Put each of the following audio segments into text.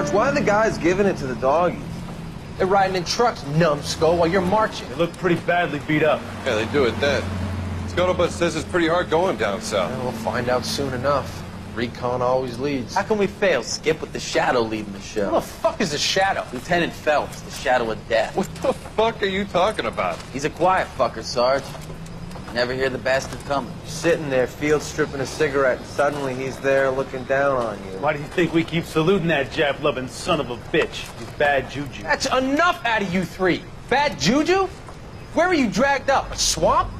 Sarge, why are the guys giving it to the doggies? They're riding in trucks, numbskull, while you're marching. They look pretty badly beat up. Yeah, they do at that. Scuttlebutt says it's pretty hard going down south. Yeah, we'll find out soon enough. Recon always leads. How can we fail, Skip, with the Shadow leading the show? Who the fuck is the Shadow? Lieutenant Phelps, the Shadow of Death. What the fuck are you talking about? He's a quiet fucker, Sarge. Never hear the bastard coming. Sitting there, field stripping a cigarette, and suddenly he's there looking down on you. Why do you think we keep saluting that Jap-loving son of a bitch? He's bad juju. That's enough out of you three. Bad juju? Where were you dragged up? A swamp?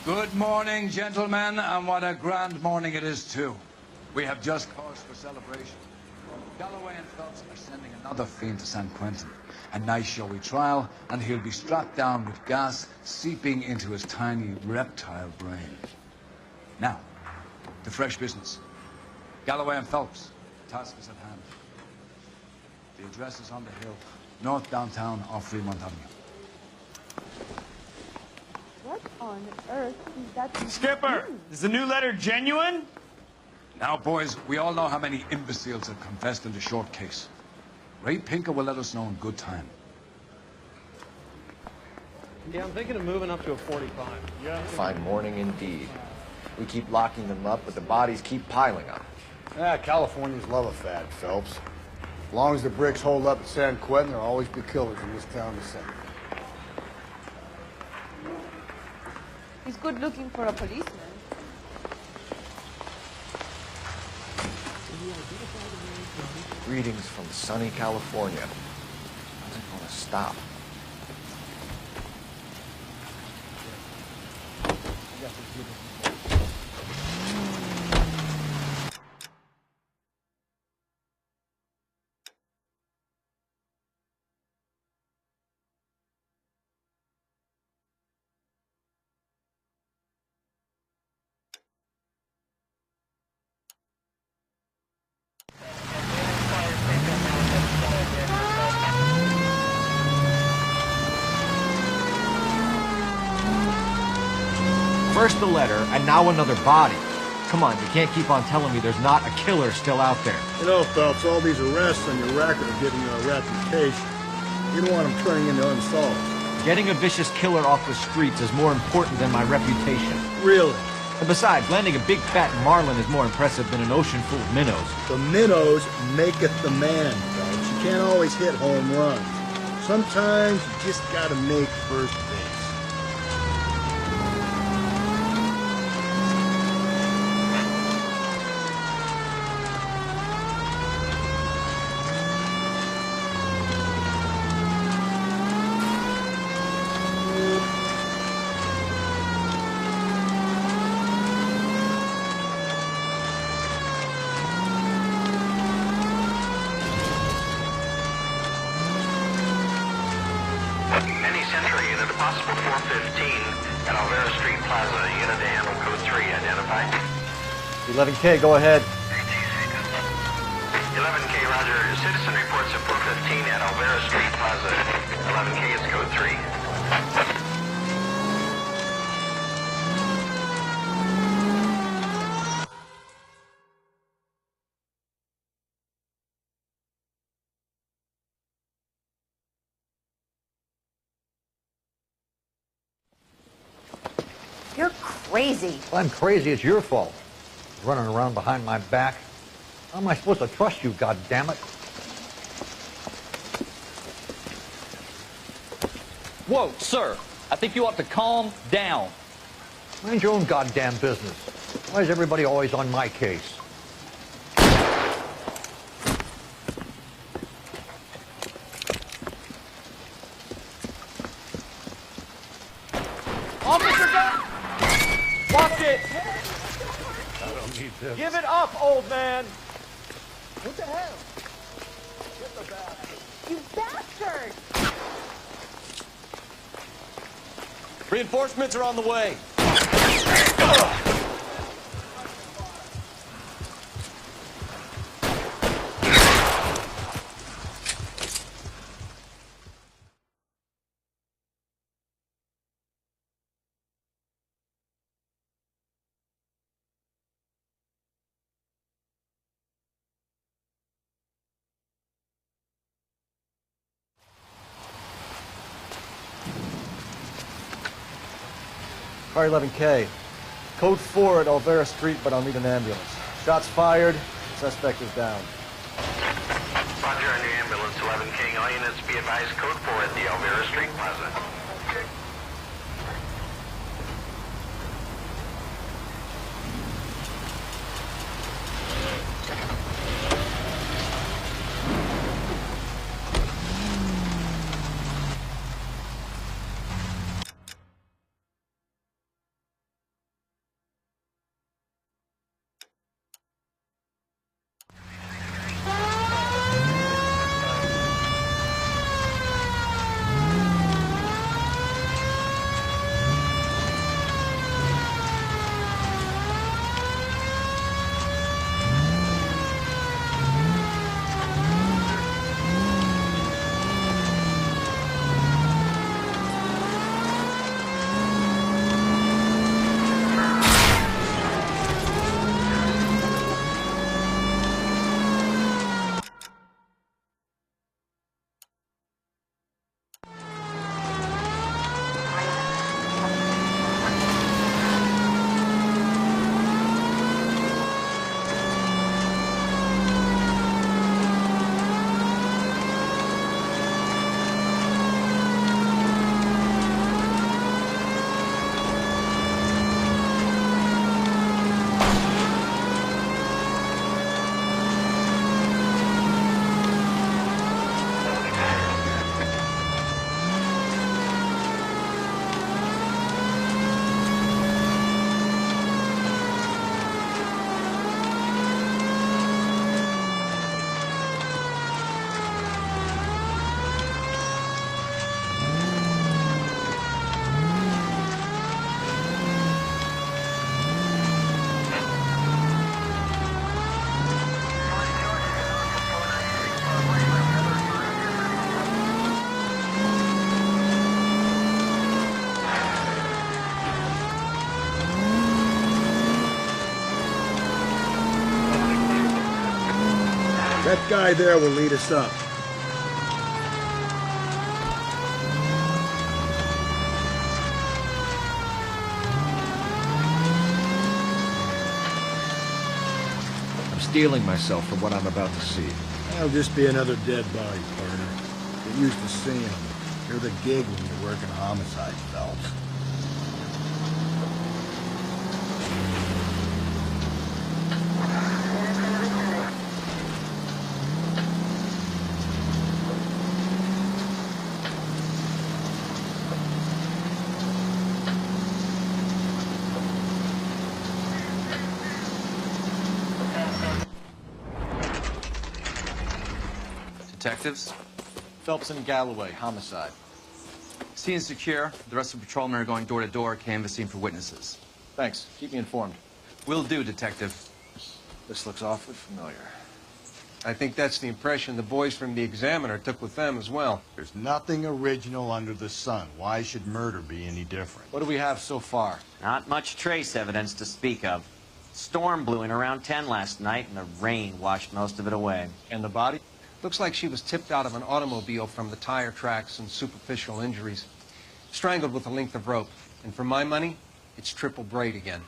Good morning, gentlemen, and what a grand morning it is, too. We have just cause for celebration. Galloway and Phelps are sending another fiend to San Quentin. A nice showy trial, and he'll be strapped down with gas seeping into his tiny reptile brain. Now, to fresh business. Galloway and Phelps, the task is at hand. The address is on the hill, north downtown off Fremont Avenue. What on earth is that? Skipper, is the new letter genuine? Now, boys, we all know how many imbeciles have confessed in the short case. Ray Pinker will let us know in good time. Yeah, I'm thinking of moving up to a 45. Yeah. Fine morning indeed. We keep locking them up, but the bodies keep piling up. Californians love a fad, Phelps. As long as the bricks hold up at San Quentin, there'll always be killers in this town to send. He's good looking for a policeman. Greetings from sunny California. How's it going to stop? First the letter, and now another body. Come on, you can't keep on telling me there's not a killer still out there. You know, Phelps, all these arrests on your record are giving you a reputation. You don't want them turning into unsolved. Getting a vicious killer off the streets is more important than my reputation. Really? And besides, landing a big fat marlin is more impressive than an ocean full of minnows. The minnows maketh the man, Phelps. You can't always hit home runs. Sometimes you just gotta make first base. Possible 415 at Alvera Street Plaza. Unit to handle code 3 identified. 11K, go ahead. 11K, roger. Citizen reports at 415 at Alvera Street Plaza. 11K is code 3. You're crazy. Well, I'm crazy. It's your fault. Running around behind my back. How am I supposed to trust you, goddammit? Whoa, sir. I think you ought to calm down. Mind your own goddamn business. Why is everybody always on my case? Officer gun! Watch it! I don't need this. Give it up, old man! What the hell? You bastard! Reinforcements are on the way. Car 11K. Code 4 at Alvera Street, but I'll need an ambulance. Shots fired. Suspect is down. Roger on your ambulance, 11K. All units be advised, code 4 at the Alvera Street Plaza. That guy there will lead us up. I'm steeling myself for what I'm about to see. That'll just be another dead body, partner. Get used to seeing them. You're the gig when you're working homicide, Phelps. Detectives? Phelps and Galloway, homicide. Scene is secure. The rest of the patrolmen are going door to door, canvassing for witnesses. Thanks. Keep me informed. Will do, Detective. This looks awfully familiar. I think that's the impression the boys from the Examiner took with them as well. There's nothing original under the sun. Why should murder be any different? What do we have so far? Not much trace evidence to speak of. Storm blew in around 10 last night, and the rain washed most of it away. And the body? Looks like she was tipped out of an automobile from the tire tracks and superficial injuries. Strangled with a length of rope. And for my money, it's triple braid again.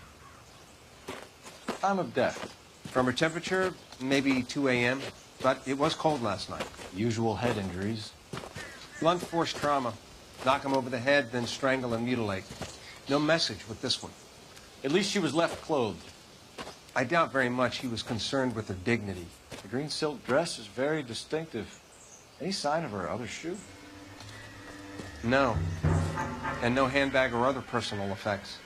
Time of death. From her temperature, maybe 2 a.m., but it was cold last night. Usual head injuries. Blunt force trauma. Knock him over the head, then strangle and mutilate. No message with this one. At least she was left clothed. I doubt very much he was concerned with her dignity. The green silk dress is very distinctive. Any sign of her other shoe? No. And no handbag or other personal effects.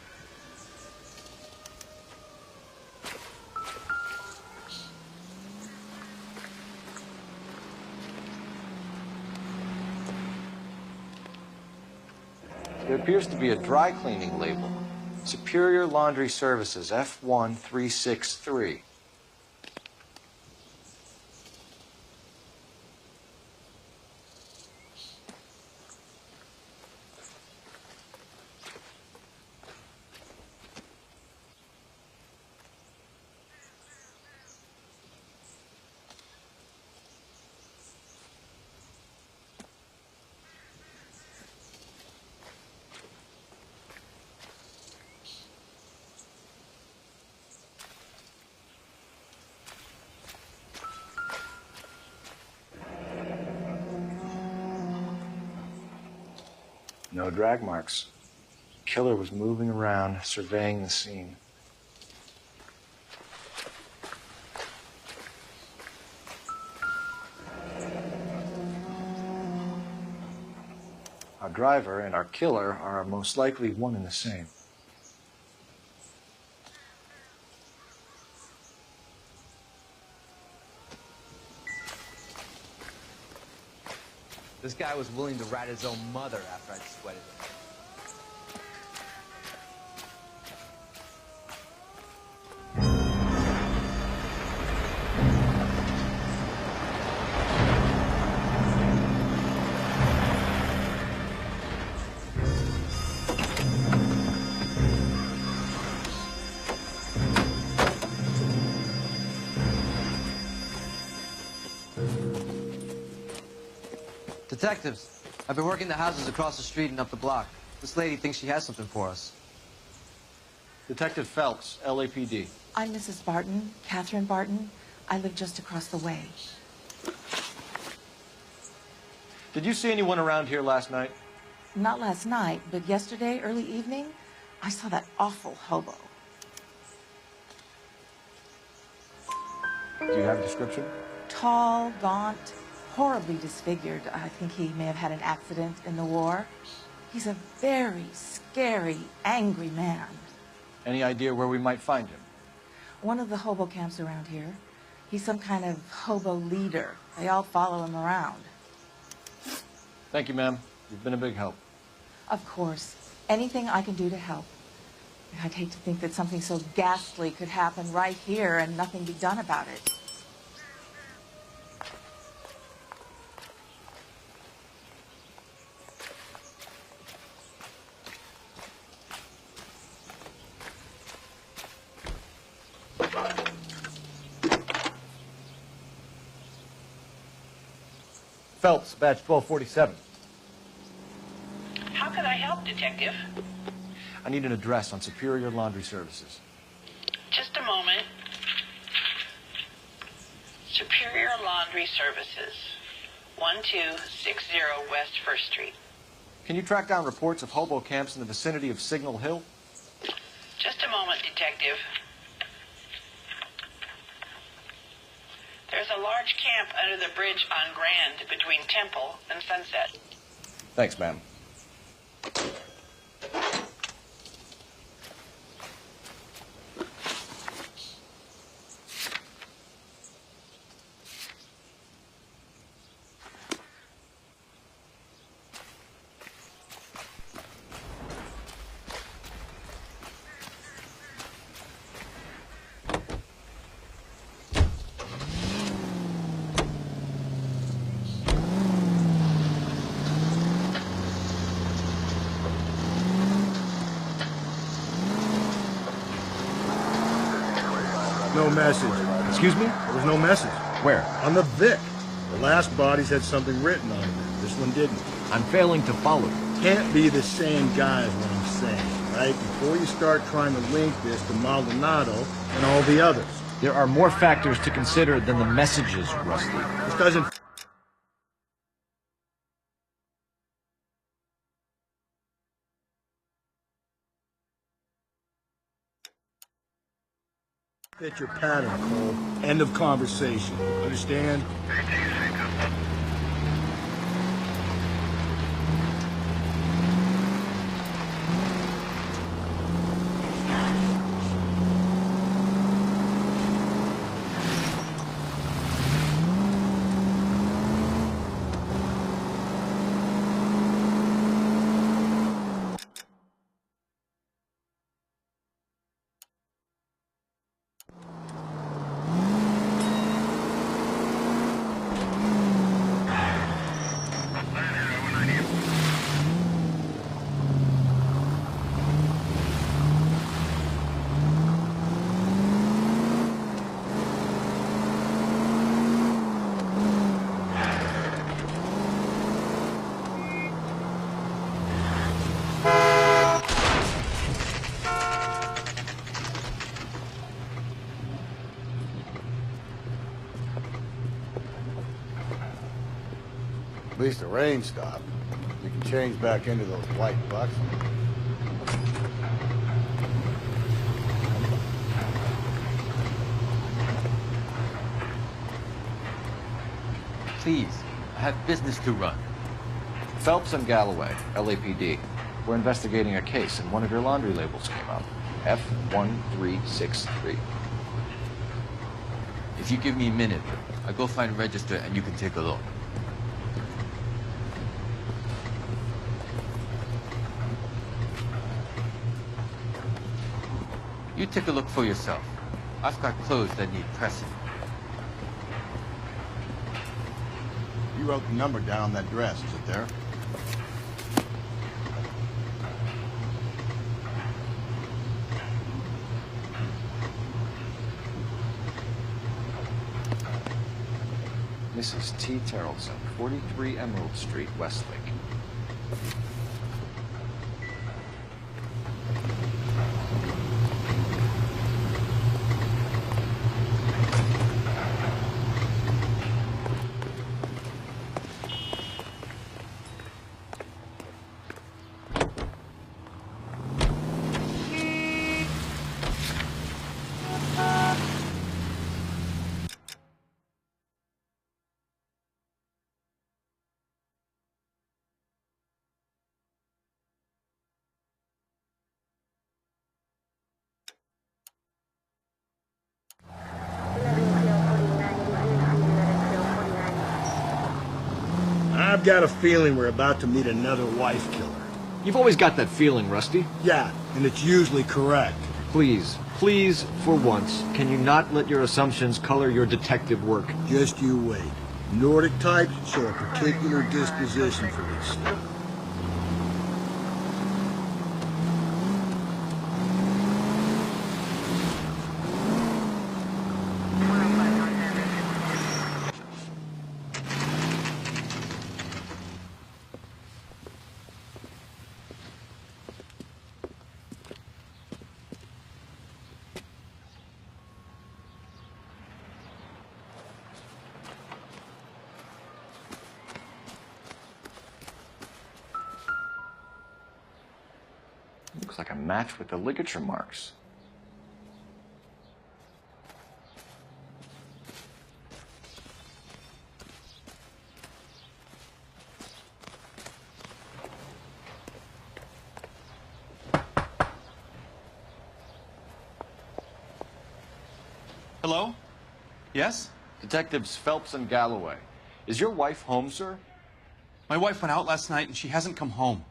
There appears to be a dry cleaning label. Superior Laundry Services, F1363. No drag marks. Killer was moving around, surveying the scene. Our driver and our killer are most likely one and the same. This guy was willing to rat his own mother after I'd sweated him. Detectives, I've been working the houses across the street and up the block. This lady thinks she has something for us. Detective Phelps, LAPD. I'm Mrs. Barton, Catherine Barton. I live just across the way. Did you see anyone around here last night? Not last night, but yesterday, early evening, I saw that awful hobo. Do you have a description? Tall, gaunt, horribly disfigured. I think he may have had an accident in the war. He's a very scary, angry man. Any idea where we might find him? One of the hobo camps around here. He's some kind of hobo leader. They all follow him around. Thank you, ma'am. You've been a big help. Of course. Anything I can do to help. I'd hate to think that something so ghastly could happen right here and nothing be done about it. Phelps, badge 1247. How can I help, Detective? I need an address on Superior Laundry Services. Just a moment. Superior Laundry Services, 1260 West 1st Street. Can you track down reports of hobo camps in the vicinity of Signal Hill? Just a moment, Detective. There's a large camp under the bridge on Grand between Temple and Sunset. Thanks, ma'am. No message. Excuse me? There was no message. Where? On the Vic. The last bodies had something written on it. This one didn't. I'm failing to follow you. Can't be the same guy is what I'm saying, right? Before you start trying to link this to Maldonado and all the others. There are more factors to consider than the messages, Rusty. This doesn't... Fit your pattern, Cole. End of conversation. Understand? At least the rain stopped. You can change back into those white bucks. Please, I have business to run. Phelps and Galloway, LAPD. We're investigating a case, and one of your laundry labels came up. F1363. If you give me a minute, I'll go find a register and you can take a look. You take a look for yourself. I've got clothes that need pressing. You wrote the number down on that dress, is it there? Mrs. T. Terrellson, 43 Emerald Street, Westlake. I've got a feeling we're about to meet another wife killer. You've always got that feeling, Rusty. Yeah, and it's usually correct. Please, please, for once, can you not let your assumptions color your detective work? Just you wait. Nordic types show a particular disposition for this stuff. Looks like a match with the ligature marks. Hello? Yes? Detectives Phelps and Galloway. Is your wife home, sir? My wife went out last night and she hasn't come home.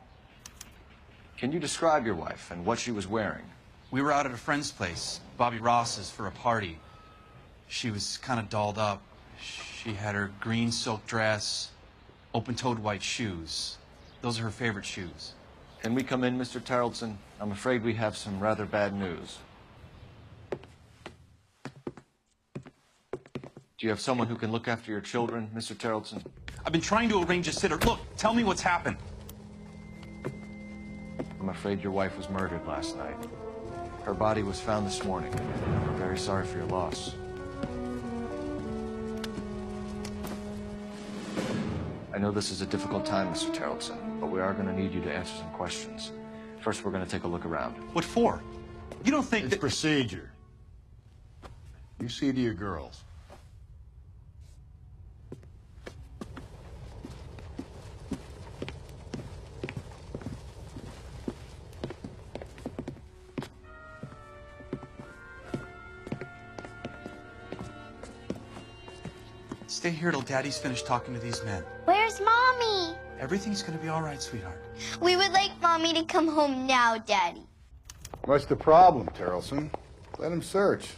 Can you describe your wife and what she was wearing? We were out at a friend's place, Bobby Ross's, for a party. She was kind of dolled up. She had her green silk dress, open-toed white shoes. Those are her favorite shoes. Can we come in, Mr. Tarleton? I'm afraid we have some rather bad news. Do you have someone who can look after your children, Mr. Tarleton? I've been trying to arrange a sitter. Look, tell me what's happened. I'm afraid your wife was murdered last night. Her body was found this morning. We're very sorry for your loss. I know this is a difficult time, Mr. Tarleton, but we are going to need you to answer some questions. First, we're going to take a look around. What for? You don't think it's procedure. You see to your girls. Stay here till Daddy's finished talking to these men. Where's Mommy? Everything's gonna be all right, sweetheart. We would like Mommy to come home now, Daddy. What's the problem, Terrelson? Let him search.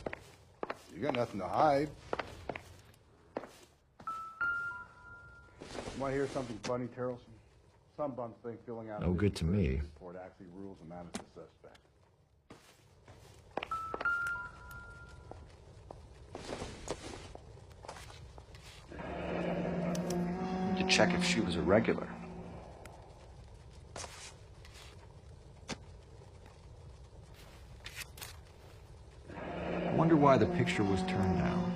You got nothing to hide. You want to hear something funny, Terrelson? Some bums think filling out No good to me. report actually rules him out as a suspect. To check if she was a regular. I wonder why the picture was turned down.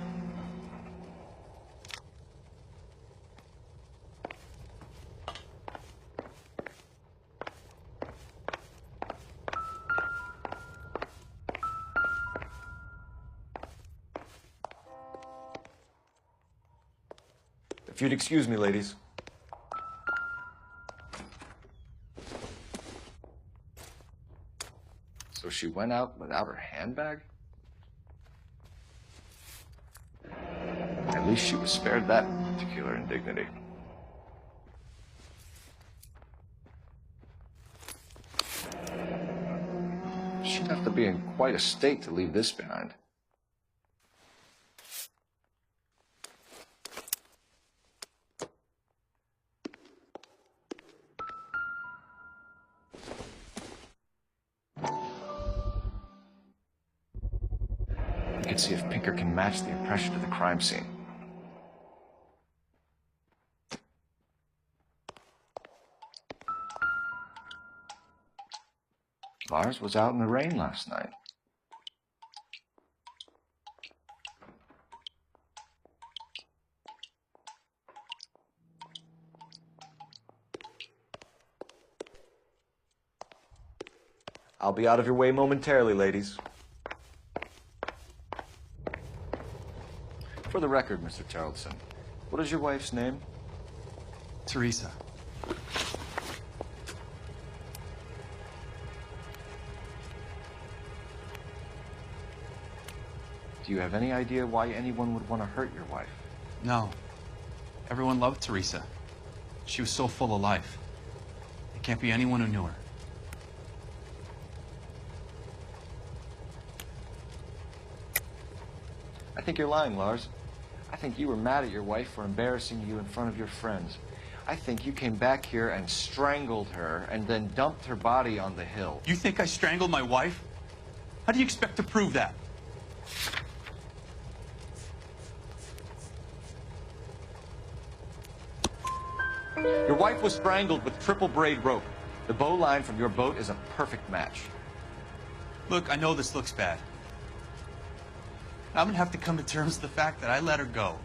If you'd excuse me, ladies. So she went out without her handbag? At least she was spared that particular indignity. She'd have to be in quite a state to leave this behind. We could see if Pinker can match the impression to the crime scene. Lars was out in the rain last night. I'll be out of your way momentarily, ladies. For the record, Mr. Tarleton, what is your wife's name? Teresa. Do you have any idea why anyone would want to hurt your wife? No. Everyone loved Teresa. She was so full of life. It can't be anyone who knew her. I think you're lying, Lars. I think you were mad at your wife for embarrassing you in front of your friends. I think you came back here and strangled her and then dumped her body on the hill. You think I strangled my wife? How do you expect to prove that? Your wife was strangled with triple braid rope. The bow line from your boat is a perfect match. Look, I know this looks bad. I'm gonna have to come to terms with the fact that I let her go.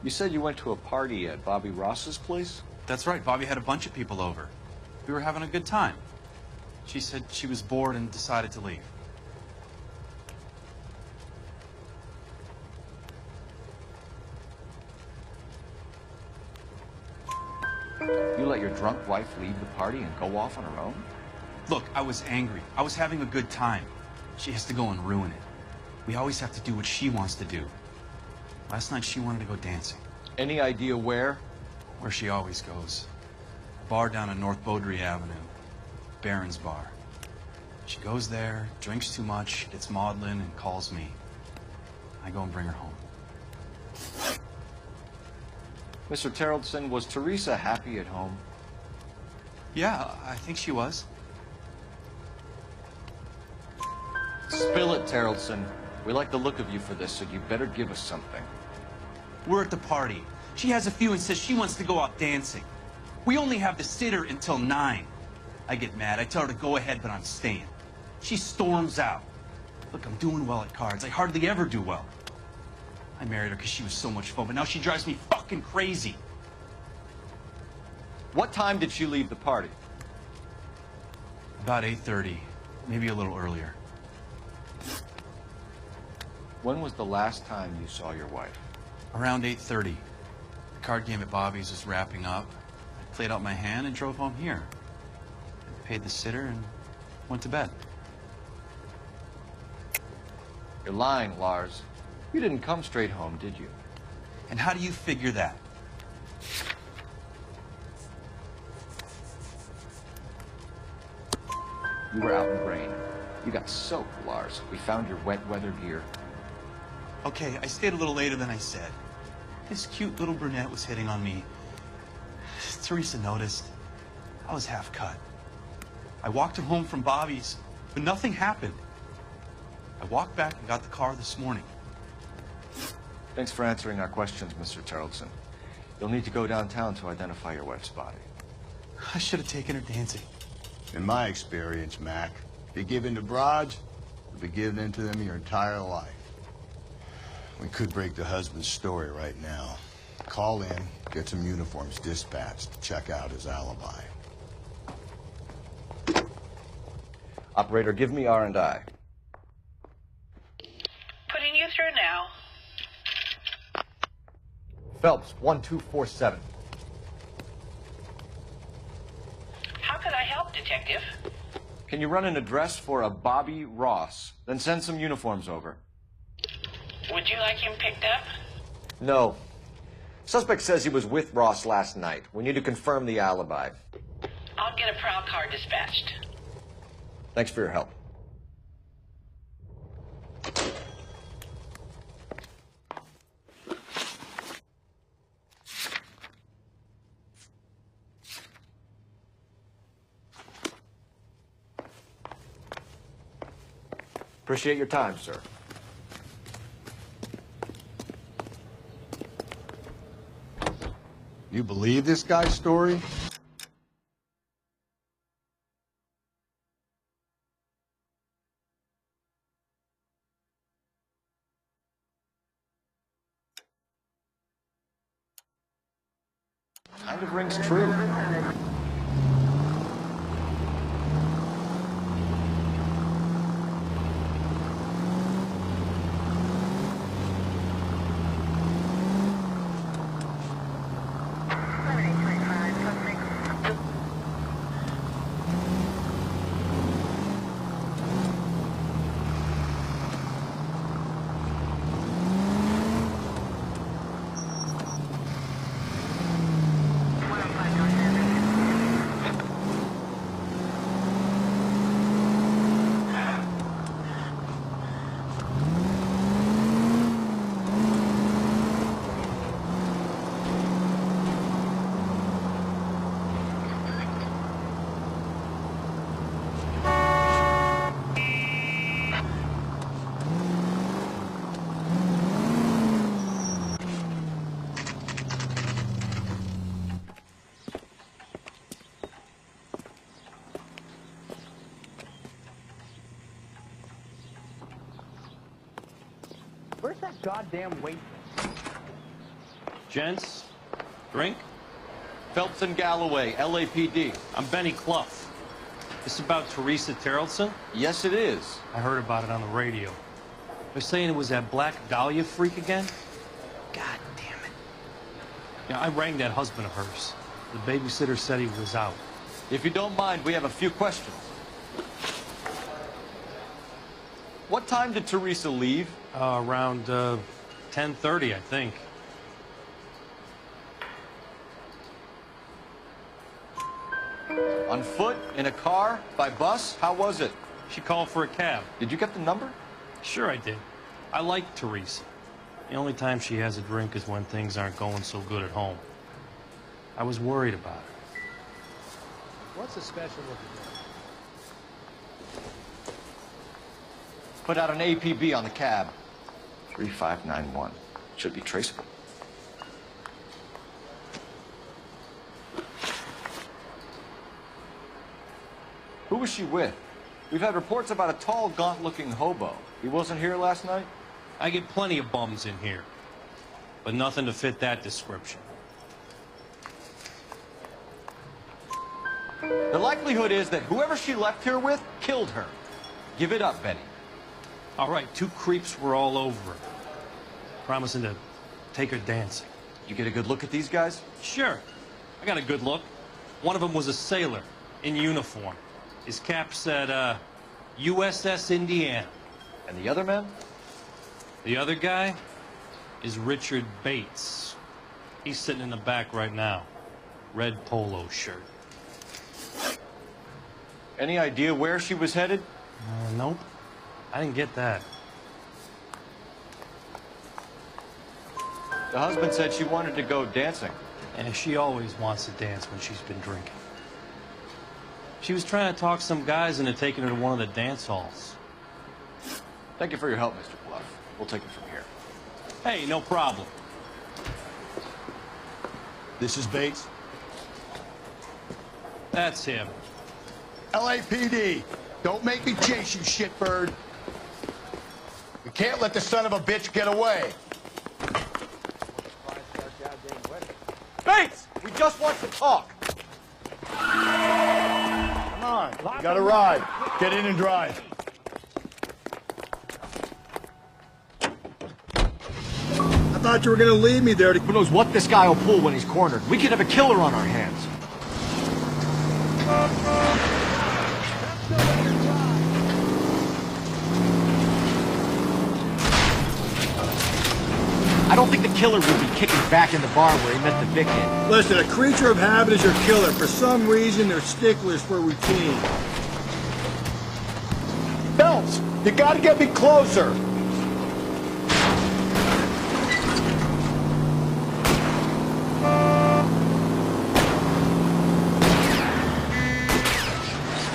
You said you went to a party at Bobby Ross's place? That's right. Bobby had a bunch of people over. We were having a good time. She said she was bored and decided to leave. You let your drunk wife leave the party and go off on her own? Look, I was angry. I was having a good time. She has to go and ruin it. We always have to do what she wants to do. Last night she wanted to go dancing. Any idea where? Where she always goes. A bar down on North Beaudry Avenue. Barron's Bar. She goes there, drinks too much, gets maudlin, and calls me. I go and bring her home. Mr. Tarleton, was Teresa happy at home? Yeah, I think she was. Spill it, Tarleton. We like the look of you for this, so you better give us something. We're at the party. She has a few and says she wants to go out dancing. We only have the sitter until 9. I get mad. I tell her to go ahead, but I'm staying. She storms out. Look, I'm doing well at cards. I hardly ever do well. I married her because she was so much fun, but now she drives me fucking crazy. What time did she leave the party? About 8:30, maybe a little earlier. When was the last time you saw your wife? Around 8:30. The card game at Bobby's was wrapping up. I played out my hand and drove home here. I paid the sitter and went to bed. You're lying, Lars. You didn't come straight home, did you? And how do you figure that? You were out in the rain. You got soaked, Lars. We found your wet weather gear. Okay, I stayed a little later than I said. This cute little brunette was hitting on me. Teresa noticed. I was half cut. I walked her home from Bobby's, but nothing happened. I walked back and got the car this morning. Thanks for answering our questions, Mr. Tarleton. You'll need to go downtown to identify your wife's body. I should have taken her dancing. In my experience, Mac, if you give in to broads, you'll be giving in to them your entire life. We could break the husband's story right now. Call in, get some uniforms dispatched to check out his alibi. Operator, give me R&I. Putting you through now. Phelps, 1247. How could I help, Detective? Can you run an address for a Bobby Ross? Then send some uniforms over. Would you like him picked up? No. Suspect says he was with Ross last night. We need to confirm the alibi. I'll get a prowl car dispatched. Thanks for your help. Appreciate your time, sir. You believe this guy's story? Kind of rings true. Where's that goddamn waitress? Gents, drink? Phelps and Galloway, LAPD. I'm Benny Clough. This about Teresa Tarleton? Yes, it is. I heard about it on the radio. They're saying it was that Black Dahlia freak again? God damn it. Yeah, I rang that husband of hers. The babysitter said he was out. If you don't mind, we have a few questions. What time did Teresa leave? Around 10:30, I think. On foot? In a car? By bus? How was it? She called for a cab. Did you get the number? Sure I did. I like Teresa. The only time she has a drink is when things aren't going so good at home. I was worried about her. What's a special looking? Put out an APB on the cab. 3591. Should be traceable. Who was she with? We've had reports about a tall, gaunt-looking hobo. He wasn't here last night? I get plenty of bums in here, but nothing to fit that description. The likelihood is that whoever she left here with killed her. Give it up, Betty. All right, 2 creeps were all over her, promising to take her dancing. You get a good look at these guys? Sure. I got a good look. One of them was a sailor in uniform. His cap said, USS Indiana. And the other man? The other guy is Richard Bates. He's sitting in the back right now. Red polo shirt. Any idea where she was headed? Nope. I didn't get that. The husband said she wanted to go dancing. And she always wants to dance when she's been drinking. She was trying to talk some guys into taking her to one of the dance halls. Thank you for your help, Mr. Bluff. We'll take it from here. Hey, no problem. This is Bates. That's him. LAPD, don't make me chase you, shitbird. We can't let the son of a bitch get away. Bates! We just want to talk. Come on, you got a ride. Get in and drive. I thought you were gonna leave me there to... Who knows what this guy will pull when he's cornered. We could have a killer on our hands. I don't think the killer would be kicking back in the bar where he met the victim. Listen, a creature of habit is your killer. For some reason, they're sticklers for routine. Phelps, you gotta get me closer.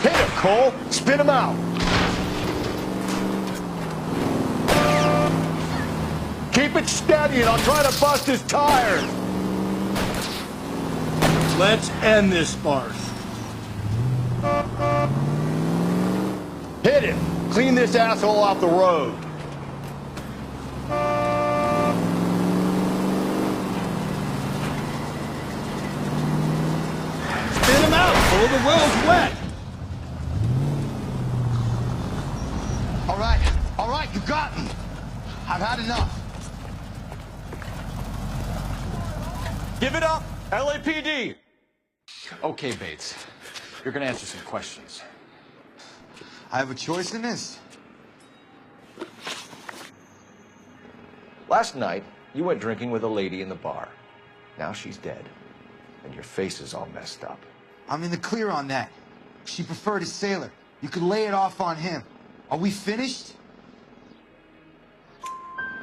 Hit him, Cole. Spin him out. Keep it steady and I'll try to bust his tires. Let's end this farce. Hit him. Clean this asshole off the road. Spin him out, Cole. The road's wet. All right, you got me. I've had enough. Give it up, LAPD! Okay, Bates. You're gonna answer some questions. I have a choice in this. Last night, you went drinking with a lady in the bar. Now she's dead, and your face is all messed up. I'm in the clear on that. She preferred a sailor. You could lay it off on him. Are we finished?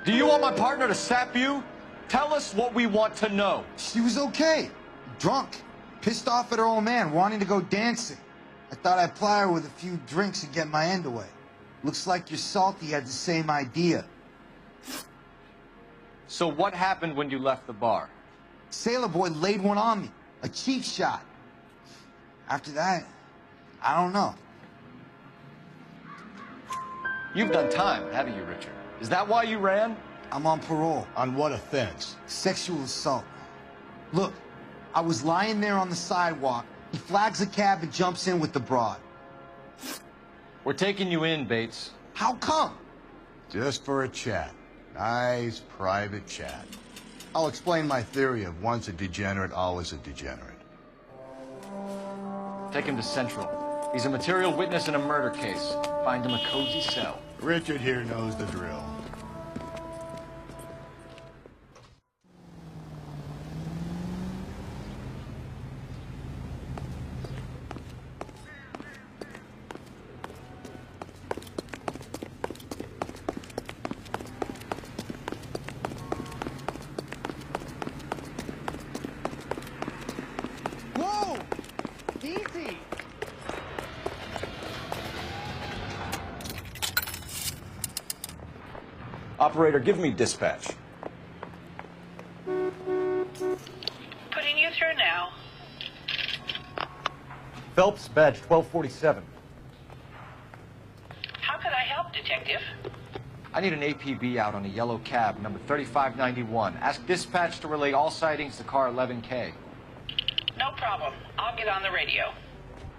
Do you want my partner to sap you? Tell us what we want to know. She was okay. Drunk. Pissed off at her old man, wanting to go dancing. I thought I'd ply her with a few drinks and get my end away. Looks like your Salty had the same idea. So what happened when you left the bar? Sailor boy laid one on me. A cheap shot. After that, I don't know. You've done time, haven't you, Richard? Is that why you ran? I'm on parole. On what offense? Sexual assault. Look, I was lying there on the sidewalk. He flags a cab and jumps in with the broad. We're taking you in, Bates. How come? Just for a chat. Nice private chat. I'll explain my theory of once a degenerate, always a degenerate. Take him to Central. He's a material witness in a murder case. Find him a cozy cell. Richard here knows the drill. Whoa! Easy! Operator, give me dispatch. Putting you through now. Phelps, badge 1247. How could I help, Detective? I need an APB out on a yellow cab, number 3591. Ask dispatch to relay all sightings to car 11K. No problem. I'll get on the radio.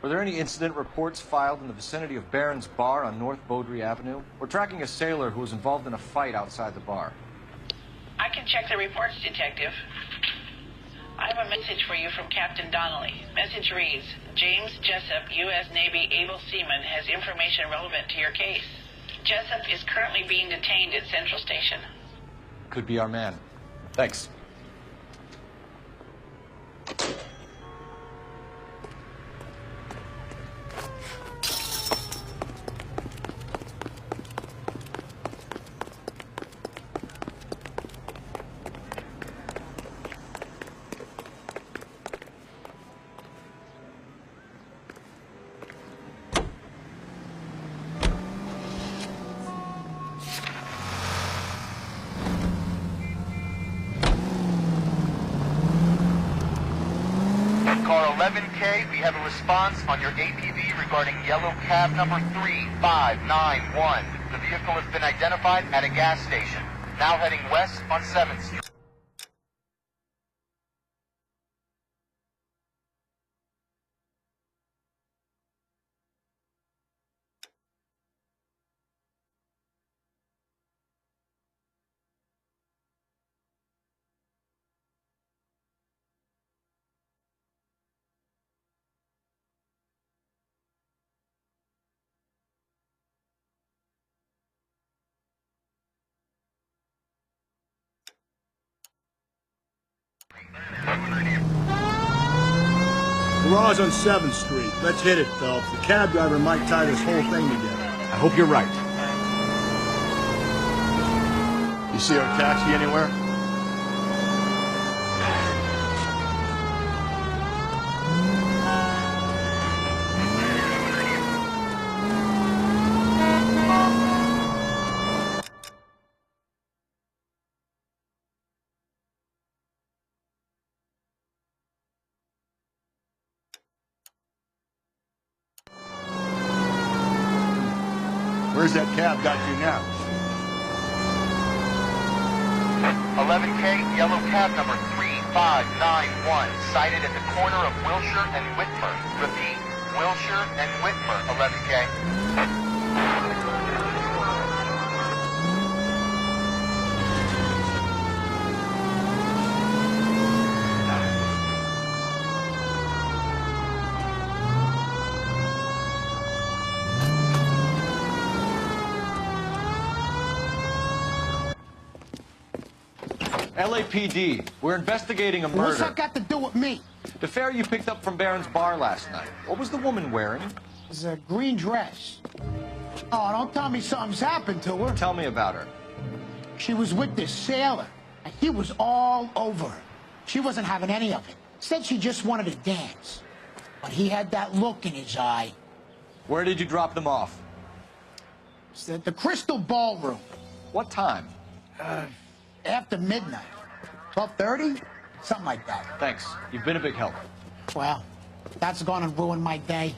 Were there any incident reports filed in the vicinity of Barron's Bar on North Beaudry Avenue? We're tracking a sailor who was involved in a fight outside the bar. I can check the reports, Detective. I have a message for you from Captain Donnelly. Message reads, James Jessup, U.S. Navy able seaman, has information relevant to your case. Jessup is currently being detained at Central Station. Could be our man. Thanks. Car 11K, we have a response on your APV regarding yellow cab number 3591. The vehicle has been identified at a gas station. Now heading west on 7th Street. Garage on 7th Street. Let's hit it, Phelps. The cab driver might tie this whole thing together. I hope you're right. You see our taxi anywhere? Where's that cab got you now? 11K, yellow cab number 3591, sighted at the corner of Wilshire and Whitmer. Repeat, Wilshire and Whitmer, 11K. LAPD, we're investigating a murder. What's that got to do with me? The fare you picked up from Barron's Bar last night. What was the woman wearing? It's a green dress. Oh, don't tell me something's happened to her. Tell me about her. She was with this sailor, and he was all over her. She wasn't having any of it. Said she just wanted to dance. But he had that look in his eye. Where did you drop them off? It's at the Crystal Ballroom. What time? After midnight. 12:30? Something like that. Thanks. You've been a big help. Well, that's gonna ruin my day.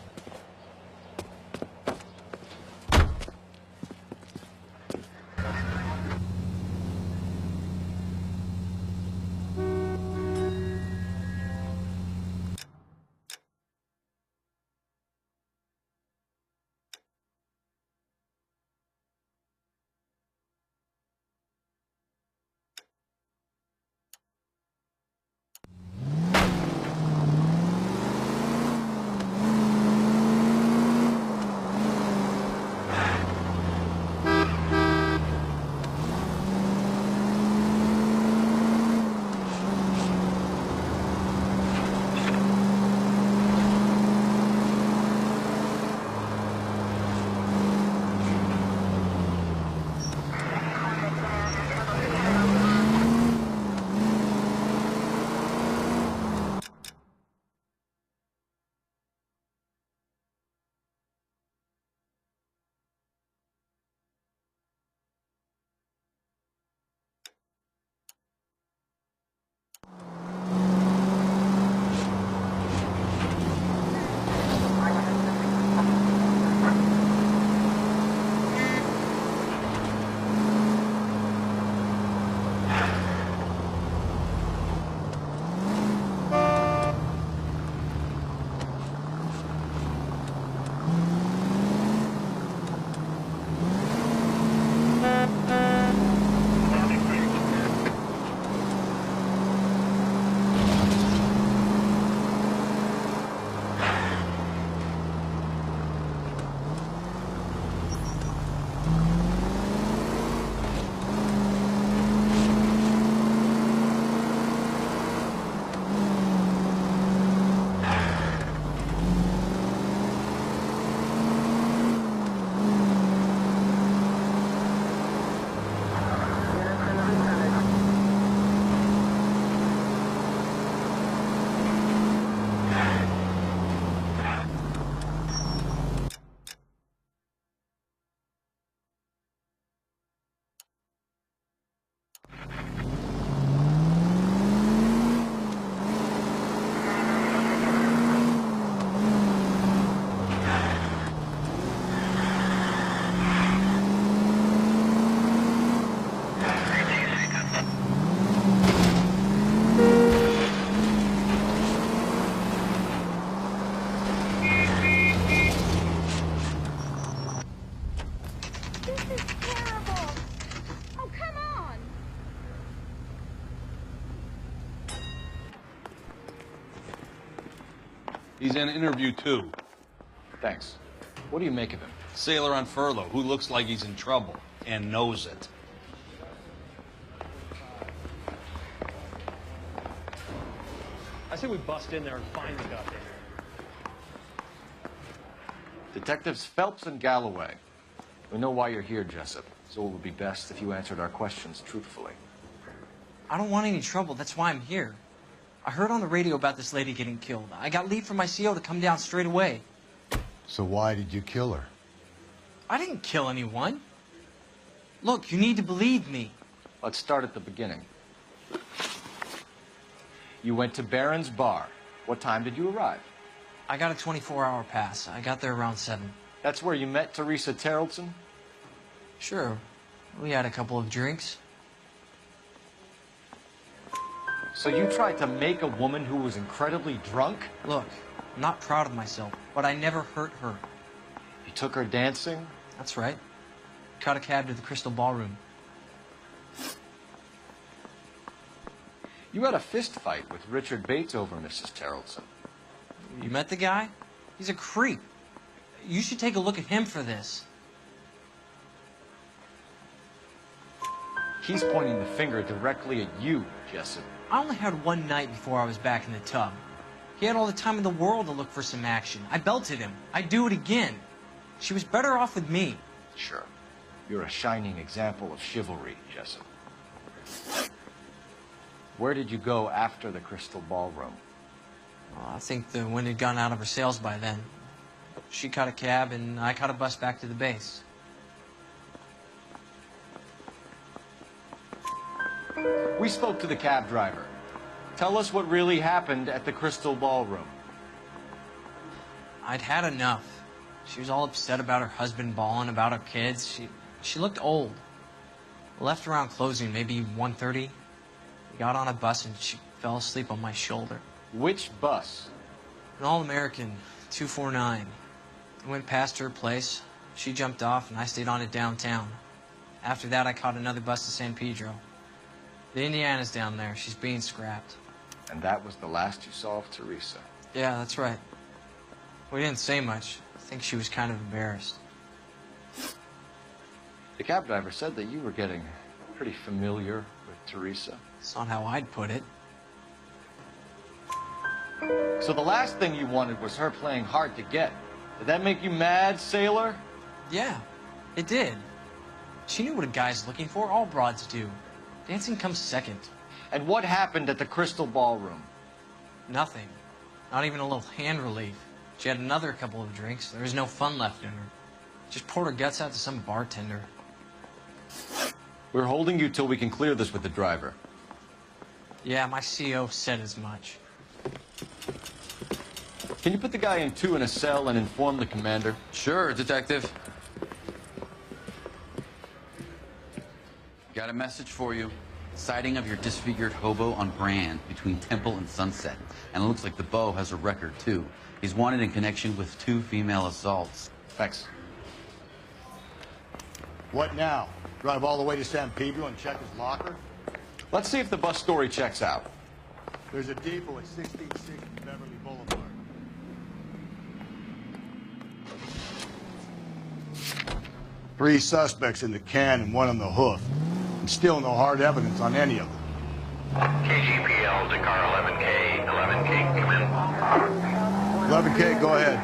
He's in interview 2. Thanks. What do you make of him? Sailor on furlough who looks like he's in trouble and knows it. I say we bust in there and find the goddamn. Detectives Phelps and Galloway. We know why you're here, Jessup, so it would be best if you answered our questions truthfully. I don't want any trouble. That's why I'm here. I heard on the radio about this lady getting killed. I got leave from my CO to come down straight away. So why did you kill her? I didn't kill anyone. Look, you need to believe me. Let's start at the beginning. You went to Barron's Bar. What time did you arrive? I got a 24-hour pass. I got there around 7. That's where you met Teresa Terrelson? Sure. We had a couple of drinks. So you tried to make a woman who was incredibly drunk? Look, I'm not proud of myself, but I never hurt her. You took her dancing? That's right. Caught a cab to the Crystal Ballroom. You had a fist fight with Richard Bates over Mrs. Terrelson. You met the guy? He's a creep. You should take a look at him for this. He's pointing the finger directly at you, Jessup. I only had one night before I was back in the tub. He had all the time in the world to look for some action. I belted him. I'd do it again. She was better off with me. Sure. You're a shining example of chivalry, Jessup. Where did you go after the Crystal Ballroom? Well, I think the wind had gone out of her sails by then. She caught a cab, and I caught a bus back to the base. We spoke to the cab driver. Tell us what really happened at the Crystal Ballroom. I'd had enough. She was all upset about her husband bawling about her kids. She looked old. Left around closing, maybe 1:30. We got on a bus and she fell asleep on my shoulder. Which bus? An All-American, 249. I went past her place. She jumped off and I stayed on it downtown. After that, I caught another bus to San Pedro. The Indiana's down there. She's being scrapped. And that was the last you saw of Teresa? Yeah, that's right. We didn't say much. I think she was kind of embarrassed. The cab driver said that you were getting pretty familiar with Teresa. It's not how I'd put it. So the last thing you wanted was her playing hard to get. Did that make you mad, sailor? Yeah, it did. She knew what a guy's looking for. All broads do. Dancing comes second. And what happened at the Crystal Ballroom? Nothing. Not even a little hand relief. She had another couple of drinks. There was no fun left in her. Just poured her guts out to some bartender. We're holding you till we can clear this with the driver. Yeah, my CO said as much. Can you put the guy in 2 in a cell and inform the commander? Sure, Detective. Got a message for you. Sighting of your disfigured hobo on Brand between Temple and Sunset. And it looks like the Beau has a record, too. He's wanted in connection with 2 female assaults. Thanks. What now? Drive all the way to San Pedro and check his locker? Let's see if the bus story checks out. There's a depot at 1660 Beverly Boulevard. Three suspects in the can and 1 on the hoof. And still no hard evidence on any of them. KGPL to car 11K. 11K, come in. 11K, go ahead.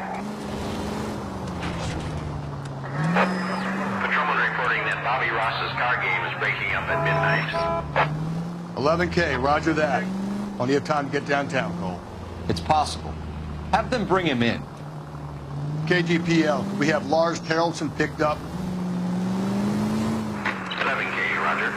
Patrolman reporting that Bobby Ross's car game is breaking up at midnight. 11K, roger that. Plenty of time to get downtown, Cole. It's possible. Have them bring him in. KGPL, could we have Lars Terrelson picked up? 11K, roger.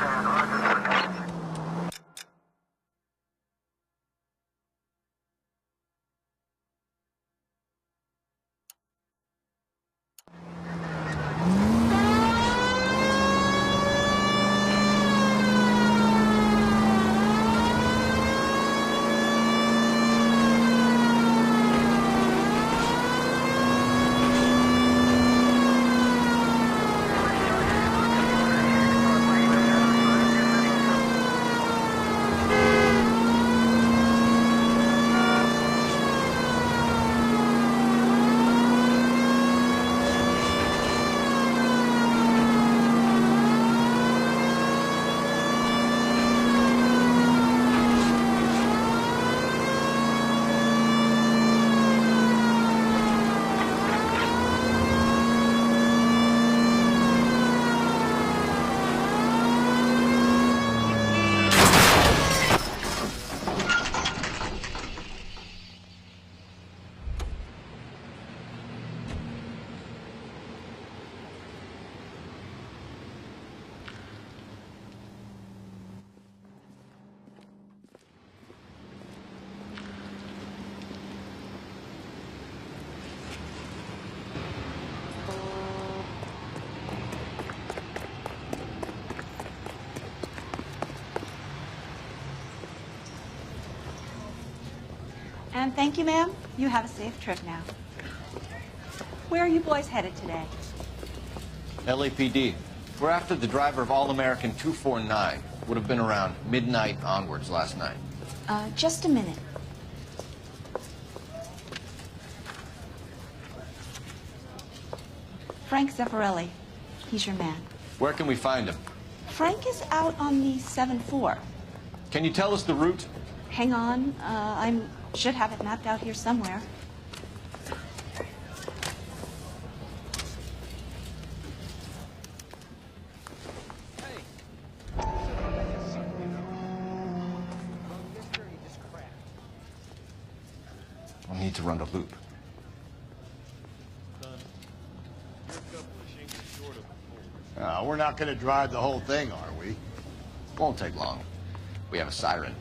And thank you, ma'am. You have a safe trip now. Where are you boys headed today? LAPD. We're after the driver of All-American 249. Would have been around midnight onwards last night. Just a minute. Frank Zeffirelli. He's your man. Where can we find him? Frank is out on the 7-4. Can you tell us the route? Hang on. I should have it mapped out here somewhere. I'll need to run the loop. We're not going to drive the whole thing, are we? Won't take long. We have a siren.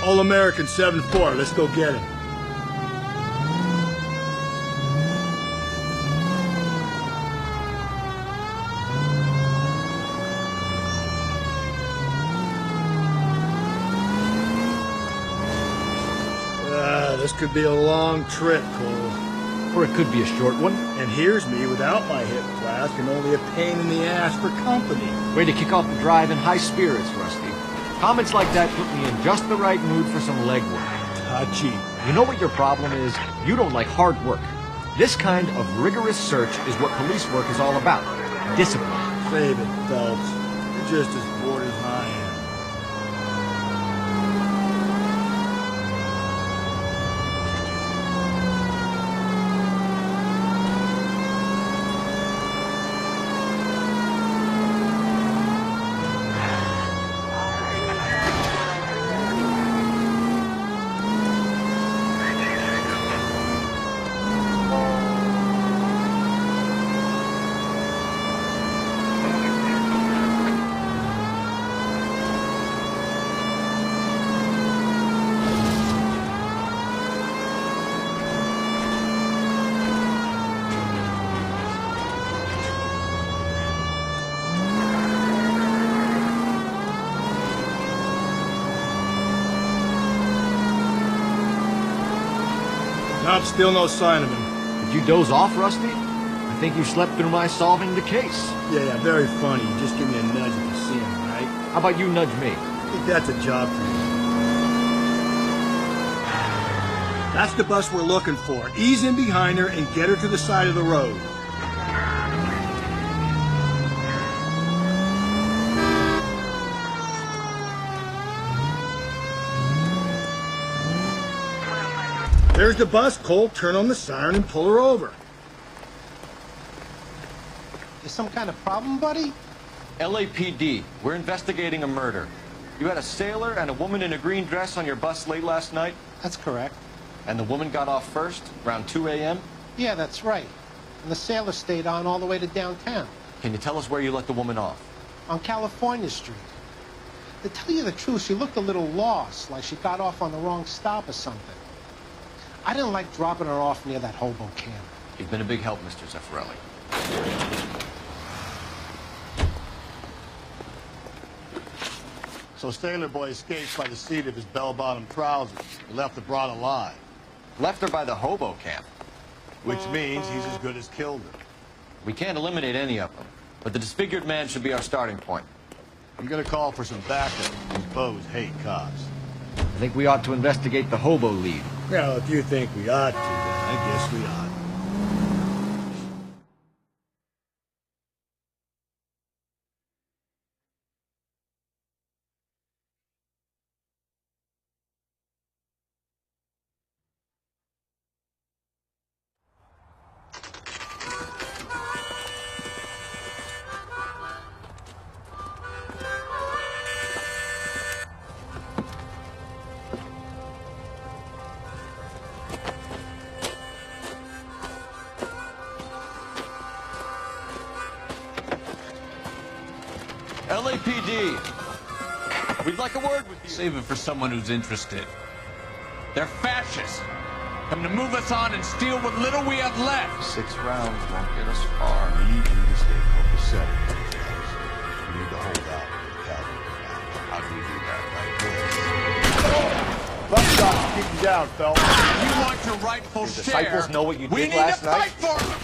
All-American 7-4. Let's go get him. This could be a long trip, Cole. Or it could be a short one. And here's me without my hip flask and only a pain in the ass for company. Way to kick off the drive in high spirits, Rusty. Comments like that put me in just the right mood for some legwork. Touchy. You know what your problem is? You don't like hard work. This kind of rigorous search is what police work is all about. Discipline. Save it, Phelps. You're just as bored as I am. Nope, still no sign of him. Did you doze off, Rusty? I think you slept through my solving the case. Yeah, very funny. Just give me a nudge if you see him, right? How about you nudge me? I think that's a job for you. That's the bus we're looking for. Ease in behind her and get her to the side of the road. There's the bus, Cole. Turn on the siren and pull her over. Is some kind of problem, buddy? LAPD. We're investigating a murder. You had a sailor and a woman in a green dress on your bus late last night? That's correct. And the woman got off first, around 2 a.m.? Yeah, that's right. And the sailor stayed on all the way to downtown. Can you tell us where you let the woman off? On California Street. To tell you the truth, she looked a little lost, like she got off on the wrong stop or something. I didn't like dropping her off near that hobo camp. You've been a big help, Mr. Zeffirelli. So Sailor Boy escaped by the seat of his bell-bottom trousers. He left the broad alive. Left her by the hobo camp. Which means he's as good as killed her. We can't eliminate any of them, but the disfigured man should be our starting point. I'm gonna call for some backup. These bows hate cops. I think we ought to investigate the hobo lead. Well, if you think we ought to, then I guess we ought. LAPD. We'd like a word with you. Save it for someone who's interested. They're fascists. Come to move us on and steal what little we have left. 6 rounds won't get us far. We need you to stay copacetic, Phelps. We need to hold out for the cavalry. How do we do that? Buck shots keep you down, Phelps. You want your rightful Your share. disciples know what you We did need last to night? fight for it.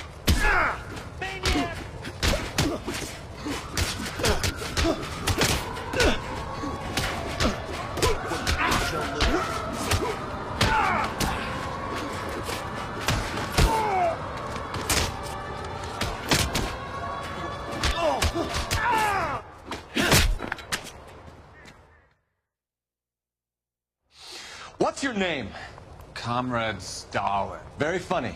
What's your name? Comrade Stalin. Very funny.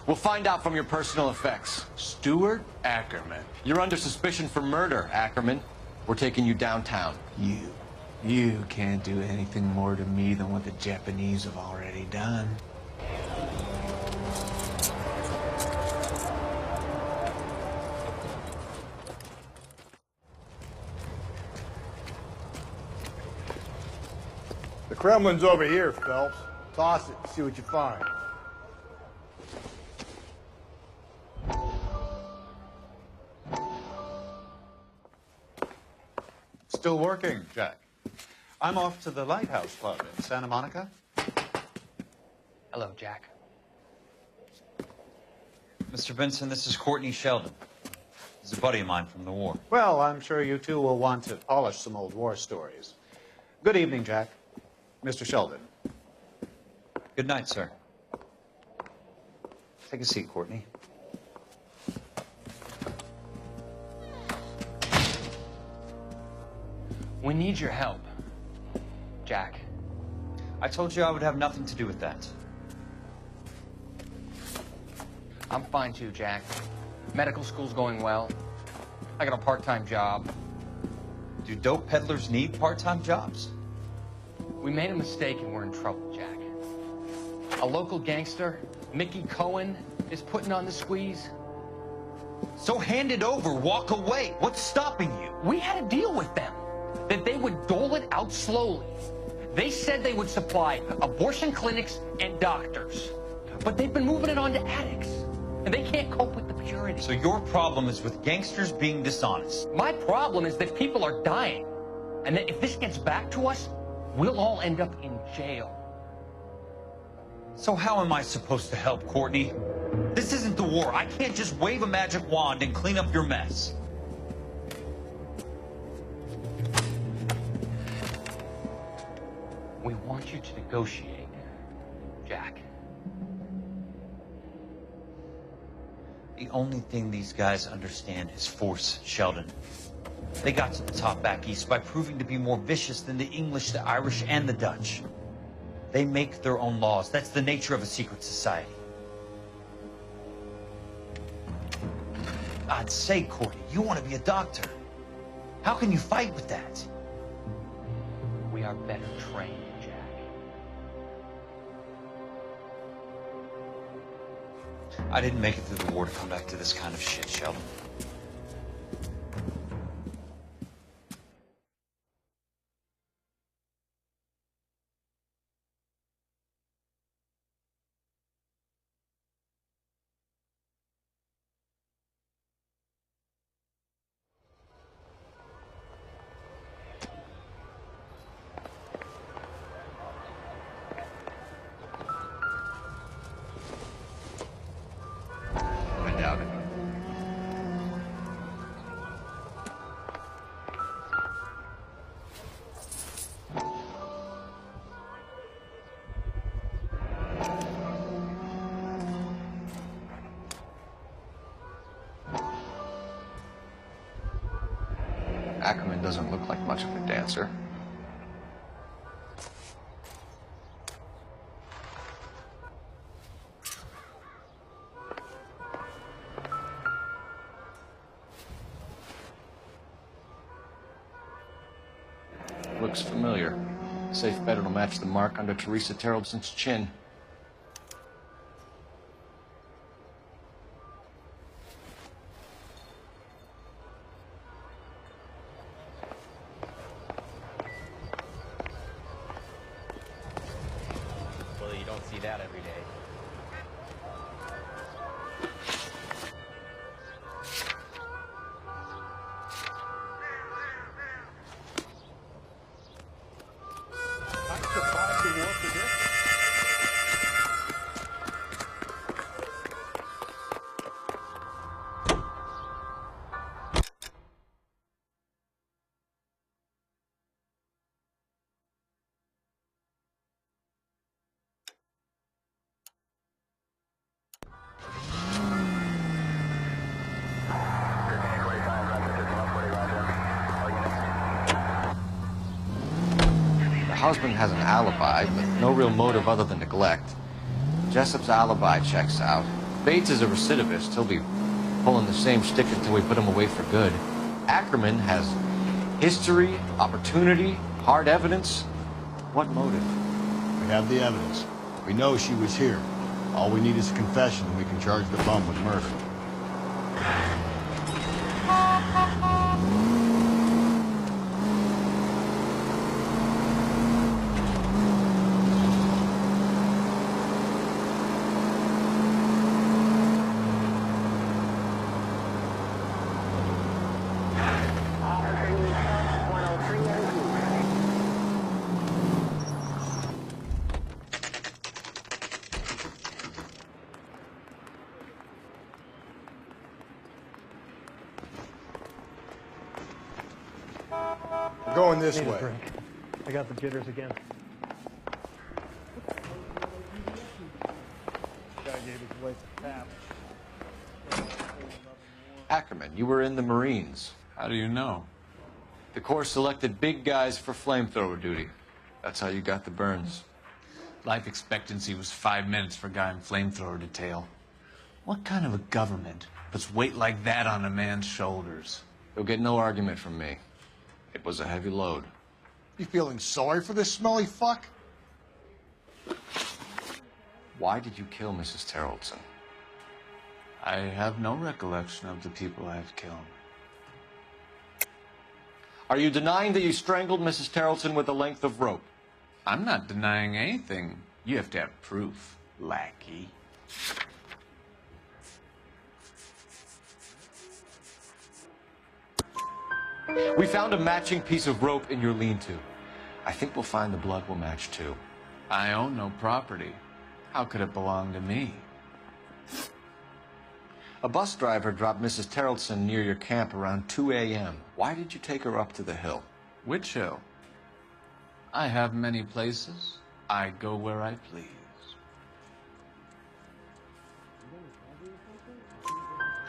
We'll find out from your personal effects. Stuart Ackerman. You're under suspicion for murder, Ackerman. We're taking you downtown. You can't do anything more to me than what the Japanese have already done. The Kremlin's over here, Phelps. Toss it, see what you find. Still working, Jack. I'm off to the Lighthouse Club in Santa Monica. Hello, Jack. Mr. Benson, this is Courtney Sheldon. He's a buddy of mine from the war. Well, I'm sure you two will want to polish some old war stories. Good evening, Jack. Mr. Sheldon. Good night, sir. Take a seat, Courtney. We need your help, Jack. I told you I would have nothing to do with that. I'm fine too, Jack. Medical school's going well. I got a part-time job. Do dope peddlers need part-time jobs? We made a mistake and we're in trouble, Jack. A local gangster, Mickey Cohen, is putting on the squeeze. So hand it over, walk away. What's stopping you? We had a deal with them that they would dole it out slowly. They said they would supply abortion clinics and doctors, but they've been moving it on to addicts, and they can't cope with the purity. So your problem is with gangsters being dishonest. My problem is that people are dying, and that if this gets back to us, we'll all end up in jail. So how am I supposed to help, Courtney? This isn't the war. I can't just wave a magic wand and clean up your mess. We want you to negotiate, Jack. The only thing these guys understand is force, Sheldon. They got to the top back east by proving to be more vicious than the English, the Irish, and the Dutch. They make their own laws. That's the nature of a secret society. God's sake, Courtney, you want to be a doctor. How can you fight with that? We are better trained, Jack. I didn't make it through the war to come back to this kind of shit, Sheldon. I doubt it. Ackerman doesn't look like much of a dancer. Looks familiar. Safe bet it'll match the mark under Teresa Terrelson's chin. that every day. The husband has an alibi, but no real motive other than neglect. Jessup's alibi checks out. Bates is a recidivist. He'll be pulling the same shtick until we put him away for good. Ackerman has history, opportunity, hard evidence. What motive? We have the evidence. We know she was here. All we need is a confession, and we can charge the bum with murder. Going this way. I got the jitters again. Guy gave his wife a tap. Ackerman, you were in the Marines. How do you know? The Corps selected big guys for flamethrower duty. That's how you got the burns. Life expectancy was 5 minutes for a guy in flamethrower detail. What kind of a government puts weight like that on a man's shoulders? You'll get no argument from me. It was a heavy load. You feeling sorry for this smelly fuck? Why did you kill Mrs. Terrellson? I have no recollection of the people I've killed. Are you denying that you strangled Mrs. Terrellson with a length of rope? I'm not denying anything. You have to have proof, lackey. We found a matching piece of rope in your lean-to. I think we'll find the blood will match too. I own no property. How could it belong to me? A bus driver dropped Mrs. Terrellson near your camp around 2 a.m. Why did you take her up to the hill? Which hill? I have many places. I go where I please.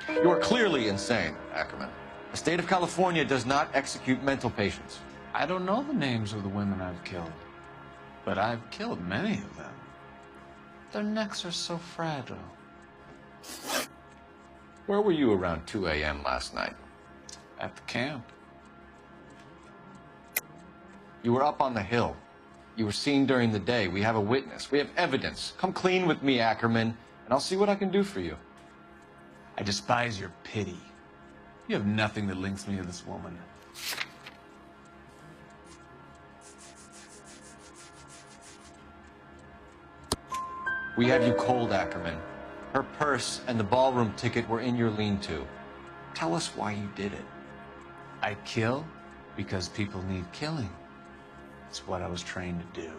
You are clearly insane, Ackerman. The state of California does not execute mental patients. I don't know the names of the women I've killed, but I've killed many of them. Their necks are so fragile. Where were you around 2 a.m. last night? At the camp. You were up on the hill. You were seen during the day. We have a witness. We have evidence. Come clean with me, Ackerman, and I'll see what I can do for you. I despise your pity. You have nothing that links me to this woman. We have you cold, Ackerman. Her purse and the ballroom ticket were in your lean-to. Tell us why you did it. I kill because people need killing. It's what I was trained to do.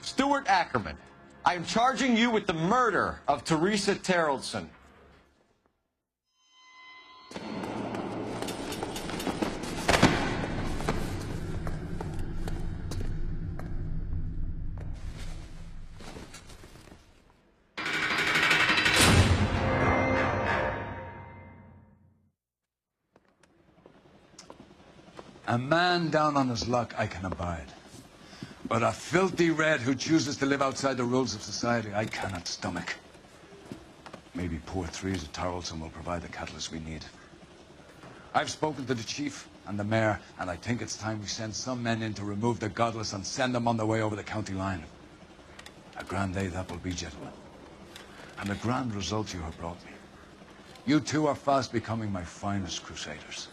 Stuart Ackerman, I am charging you with the murder of Teresa Terrellson. A man down on his luck I can abide. But a filthy red who chooses to live outside the rules of society, I cannot stomach. Maybe poor Teresa Terrellson will provide the catalyst we need. I've spoken to the chief and the mayor, and I think it's time we send some men in to remove the godless and send them on their way over the county line. A grand day that will be, gentlemen. And a grand result you have brought me. You two are fast becoming my finest crusaders.